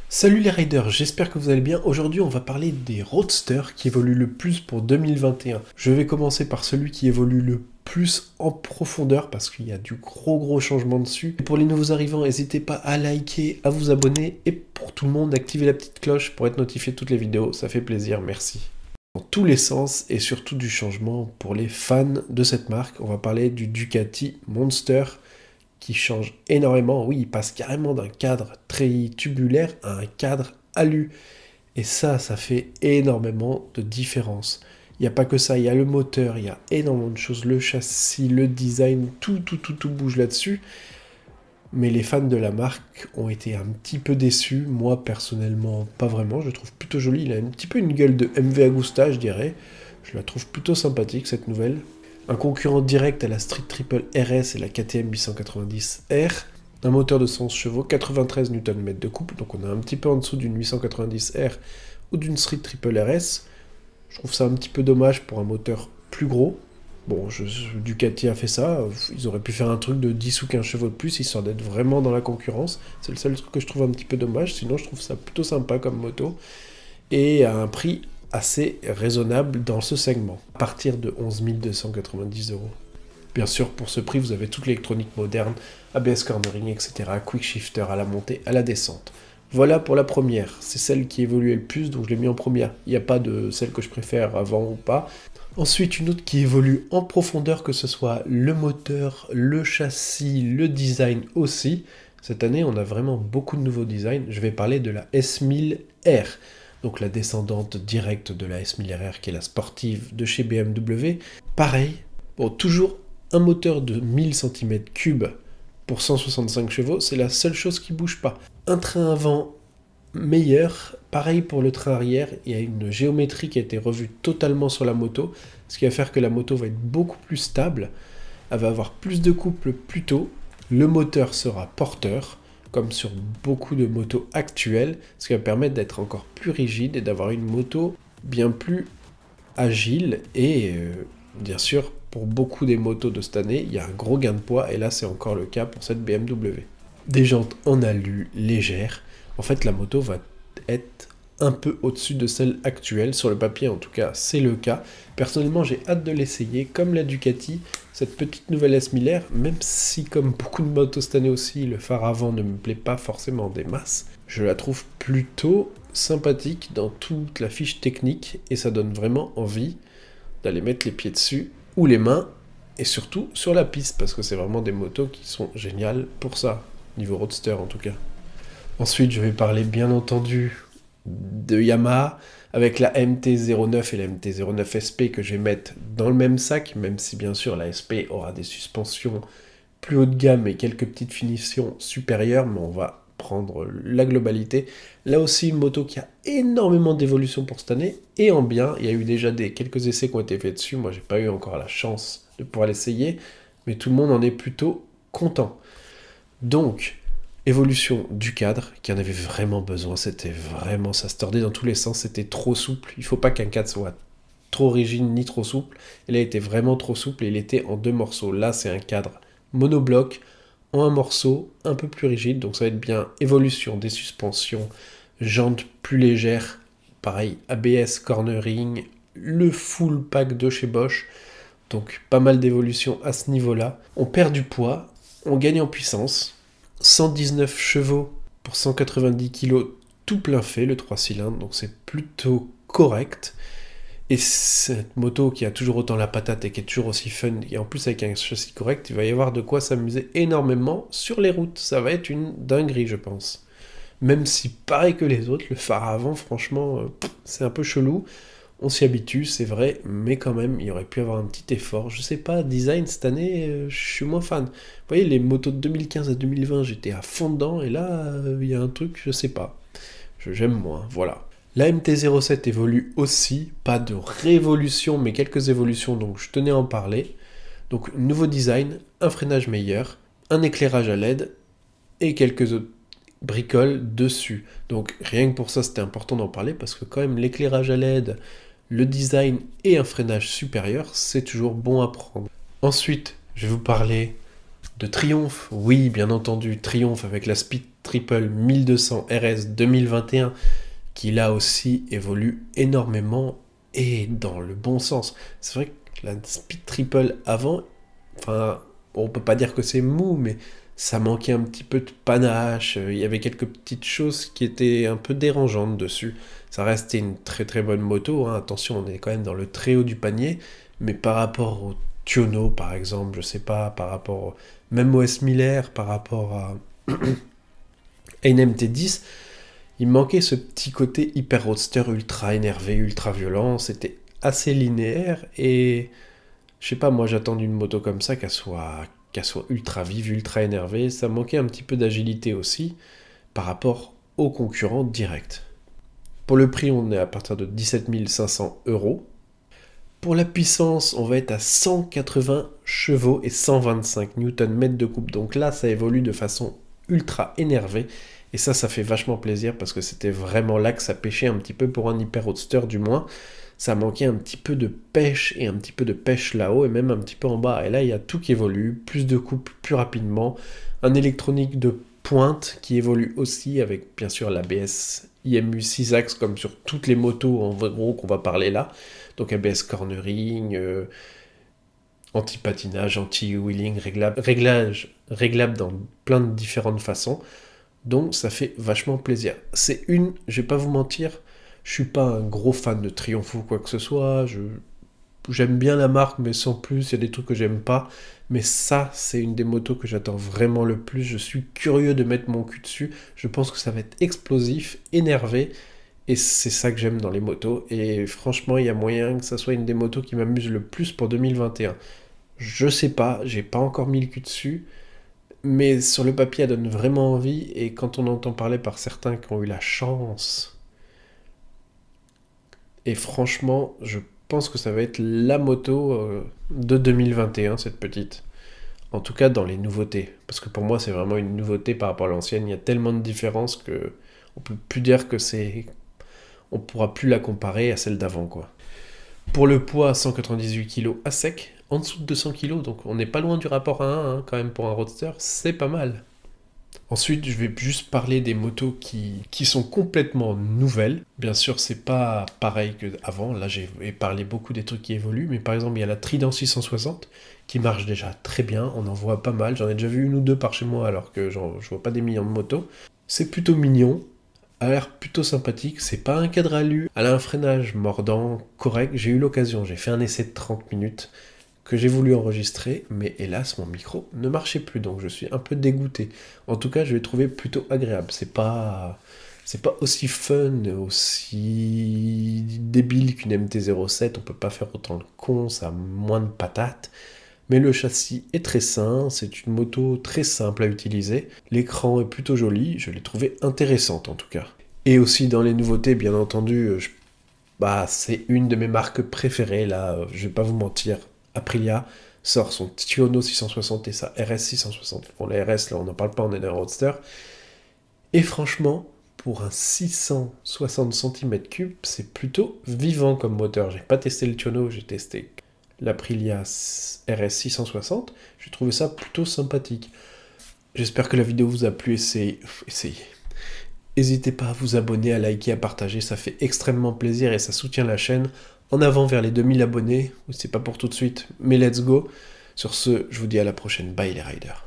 Salut les riders, j'espère que vous allez bien. Aujourd'hui, on va parler des roadsters qui évoluent le plus pour 2021. Je vais commencer par celui qui évolue le plus en profondeur parce qu'il y a du gros changement dessus. Et pour les nouveaux arrivants, n'hésitez pas à liker, à vous abonner et pour tout le monde, activez la petite cloche pour être notifié de toutes les vidéos. Ça fait plaisir, merci. Dans tous les sens et surtout du changement pour les fans de cette marque, on va parler du Ducati Monster qui change énormément. Oui, il passe carrément d'un cadre treillis tubulaire à un cadre alu. Et ça fait énormément de différence. Il n'y a pas que ça, il y a le moteur, il y a énormément de choses, le châssis, le design, tout bouge là-dessus. Mais les fans de la marque ont été un petit peu déçus. Moi, personnellement, pas vraiment. Je le trouve plutôt joli. Il a un petit peu une gueule de MV Agusta, je dirais. Je la trouve plutôt sympathique, cette nouvelle. Un concurrent direct à la Street Triple RS et la KTM 890R. Un moteur de 111 chevaux, 93 Nm de couple. Donc on est un petit peu en dessous d'une 890R ou d'une Street Triple RS. Je trouve ça un petit peu dommage pour un moteur plus gros. Bon, Ducati a fait ça, ils auraient pu faire un truc de 10 ou 15 chevaux de plus, histoire d'être vraiment dans la concurrence. C'est le seul truc que je trouve un petit peu dommage, sinon je trouve ça plutôt sympa comme moto. Et à un prix assez raisonnable dans ce segment, à partir de 11 290 €. Bien sûr, pour ce prix, vous avez toute l'électronique moderne, ABS cornering, etc., quick shifter à la montée, à la descente. Voilà pour la première, c'est celle qui évoluait le plus, donc je l'ai mis en première. Il n'y a pas de celle que je préfère avant ou pas. Ensuite, une autre qui évolue en profondeur, que ce soit le moteur, le châssis, le design aussi. Cette année, on a vraiment beaucoup de nouveaux designs. Je vais parler de la S1000R, donc la descendante directe de la S1000RR, qui est la sportive de chez BMW. Pareil, bon, toujours un moteur de 1000 cm3 pour 165 chevaux, c'est la seule chose qui bouge pas. Un train avant meilleur, pareil pour le train arrière, il y a une géométrie qui a été revue totalement sur la moto, ce qui va faire que la moto va être beaucoup plus stable, elle va avoir plus de couple plus tôt, le moteur sera porteur, comme sur beaucoup de motos actuelles, ce qui va permettre d'être encore plus rigide et d'avoir une moto bien plus agile et bien sûr pour beaucoup des motos de cette année il y a un gros gain de poids et là c'est encore le cas pour cette BMW. Des jantes en alu légères, en fait la moto va être un peu au-dessus de celle actuelle, sur le papier en tout cas c'est le cas. Personnellement j'ai hâte de l'essayer, comme la Ducati, cette petite nouvelle S1000R, même si comme beaucoup de motos cette année aussi, le phare avant ne me plaît pas forcément des masses, je la trouve plutôt sympathique dans toute la fiche technique et ça donne vraiment envie d'aller mettre les pieds dessus ou les mains et surtout sur la piste parce que c'est vraiment des motos qui sont géniales pour ça, niveau roadster en tout cas. Ensuite, je vais parler bien entendu de Yamaha avec la MT-09 et la MT-09 SP que je vais mettre dans le même sac, même si bien sûr la SP aura des suspensions plus haut de gamme et quelques petites finitions supérieures, mais on va prendre la globalité. Là aussi, une moto qui a énormément d'évolution pour cette année, et en bien, il y a eu déjà quelques essais qui ont été faits dessus, moi j'ai pas eu encore la chance de pouvoir l'essayer, mais tout le monde en est plutôt content. Donc, évolution du cadre, qui en avait vraiment besoin, c'était vraiment, ça se tordait dans tous les sens, c'était trop souple, il faut pas qu'un cadre soit trop rigide ni trop souple, et là il était vraiment trop souple et il était en 2 morceaux. Là c'est un cadre monobloc en un morceau un peu plus rigide, donc ça va être bien. Évolution des suspensions, jantes plus légères, pareil, ABS cornering, le full pack de chez Bosch, donc pas mal d'évolution à ce niveau-là. On perd du poids, on gagne en puissance, 119 chevaux pour 190 kg tout plein fait, le 3 cylindres, donc c'est plutôt correct. Et cette moto qui a toujours autant la patate et qui est toujours aussi fun, et en plus avec un châssis correct, il va y avoir de quoi s'amuser énormément sur les routes. Ça va être une dinguerie, je pense. Même si, pareil que les autres, le phare avant, franchement, c'est un peu chelou. On s'y habitue, c'est vrai, mais quand même, il aurait pu avoir un petit effort. Je sais pas, design, cette année, je suis moins fan. Vous voyez, les motos de 2015 à 2020, j'étais à fond dedans, et là, il y a un truc, je sais pas. J'aime moins, voilà. La MT-07 évolue aussi, pas de révolution, mais quelques évolutions, donc je tenais à en parler. Donc, nouveau design, un freinage meilleur, un éclairage à LED et quelques autres bricoles dessus. Donc, rien que pour ça, c'était important d'en parler parce que, quand même, l'éclairage à LED, le design et un freinage supérieur, c'est toujours bon à prendre. Ensuite, je vais vous parler De Triumph, oui, bien entendu, Triumph avec la Speed Triple 1200 RS 2021, qui là aussi évolue énormément et dans le bon sens. C'est vrai que la Speed Triple avant, enfin, on peut pas dire que c'est mou, mais ça manquait un petit peu de panache, il y avait quelques petites choses qui étaient un peu dérangeantes dessus. Ça restait une très très bonne moto, hein. Attention, on est quand même dans le très haut du panier, mais par rapport au Tiono par exemple, je sais pas, par rapport même au S Miller, par rapport à une MT10, il manquait ce petit côté hyper roadster ultra énervé, ultra violent, c'était assez linéaire et je sais pas, moi j'attends d'une moto comme ça qu'elle soit ultra vive, ultra énervée, ça manquait un petit peu d'agilité aussi par rapport aux concurrents directs. Pour le prix, on est à partir de 17 500 euros. Pour la puissance, on va être à 180 chevaux et 125 Nm de coupe. Donc là, ça évolue de façon ultra énervée. Et ça fait vachement plaisir parce que c'était vraiment là que ça pêchait un petit peu pour un hyper roadster du moins. Ça manquait un petit peu de pêche et un petit peu de pêche là-haut et même un petit peu en bas. Et là, il y a tout qui évolue, plus de coupe plus rapidement, un électronique de pointe qui évolue aussi avec bien sûr l'ABS IMU 6 axes comme sur toutes les motos en gros qu'on va parler là. Donc ABS cornering, anti-patinage, anti-wheeling, réglable dans plein de différentes façons. Donc ça fait vachement plaisir. Je vais pas vous mentir, je suis pas un gros fan de Triumph ou quoi que ce soit. J'aime bien la marque, mais sans plus, il y a des trucs que j'aime pas. Mais ça, c'est une des motos que j'attends vraiment le plus. Je suis curieux de mettre mon cul dessus. Je pense que ça va être explosif, énervé. Et c'est ça que j'aime dans les motos. Et franchement, il y a moyen que ça soit une des motos qui m'amuse le plus pour 2021. Je sais pas, j'ai pas encore mis le cul dessus. Mais sur le papier, elle donne vraiment envie. Et quand on entend parler par certains qui ont eu la chance. Et franchement, je pense que ça va être la moto de 2021, cette petite. En tout cas, dans les nouveautés. Parce que pour moi, c'est vraiment une nouveauté par rapport à l'ancienne. Il y a tellement de différences que on peut plus dire que c'est on pourra plus la comparer à celle d'avant, quoi. Pour le poids, 198 kg à sec, en dessous de 200 kg, donc on n'est pas loin du rapport à 1, hein, quand même pour un roadster, c'est pas mal. Ensuite, je vais juste parler des motos qui sont complètement nouvelles. Bien sûr, c'est pas pareil qu'avant. Là, j'ai parlé beaucoup des trucs qui évoluent, mais par exemple, il y a la Trident 660 qui marche déjà très bien. On en voit pas mal. J'en ai déjà vu une ou deux par chez moi, alors que je vois pas des millions de motos. C'est plutôt mignon, a l'air plutôt sympathique. C'est pas un cadre alu. Elle a un freinage mordant correct. J'ai eu l'occasion, j'ai fait un essai de 30 minutes que j'ai voulu enregistrer, mais hélas, mon micro ne marchait plus, donc je suis un peu dégoûté. En tout cas, je l'ai trouvé plutôt agréable. C'est pas aussi fun, aussi débile qu'une MT-07, on peut pas faire autant de con, ça a moins de patates. Mais le châssis est très sain, c'est une moto très simple à utiliser. L'écran est plutôt joli, je l'ai trouvé intéressante en tout cas. Et aussi dans les nouveautés, bien entendu, c'est une de mes marques préférées, là, je vais pas vous mentir. Aprilia sort son Tiono 660 et sa RS 660. Bon, la RS, là, on n'en parle pas, on est dans un roadster. Et franchement, pour un 660 cm3, c'est plutôt vivant comme moteur. J'ai pas testé le Tiono, j'ai testé l'Aprilia RS 660. J'ai trouvé ça plutôt sympathique. J'espère que la vidéo vous a plu. Essayez. N'hésitez pas à vous abonner, à liker, à partager. Ça fait extrêmement plaisir et ça soutient la chaîne. En avant vers les 2000 abonnés. C'est pas pour tout de suite, mais let's go. Sur ce, je vous dis à la prochaine. Bye les riders.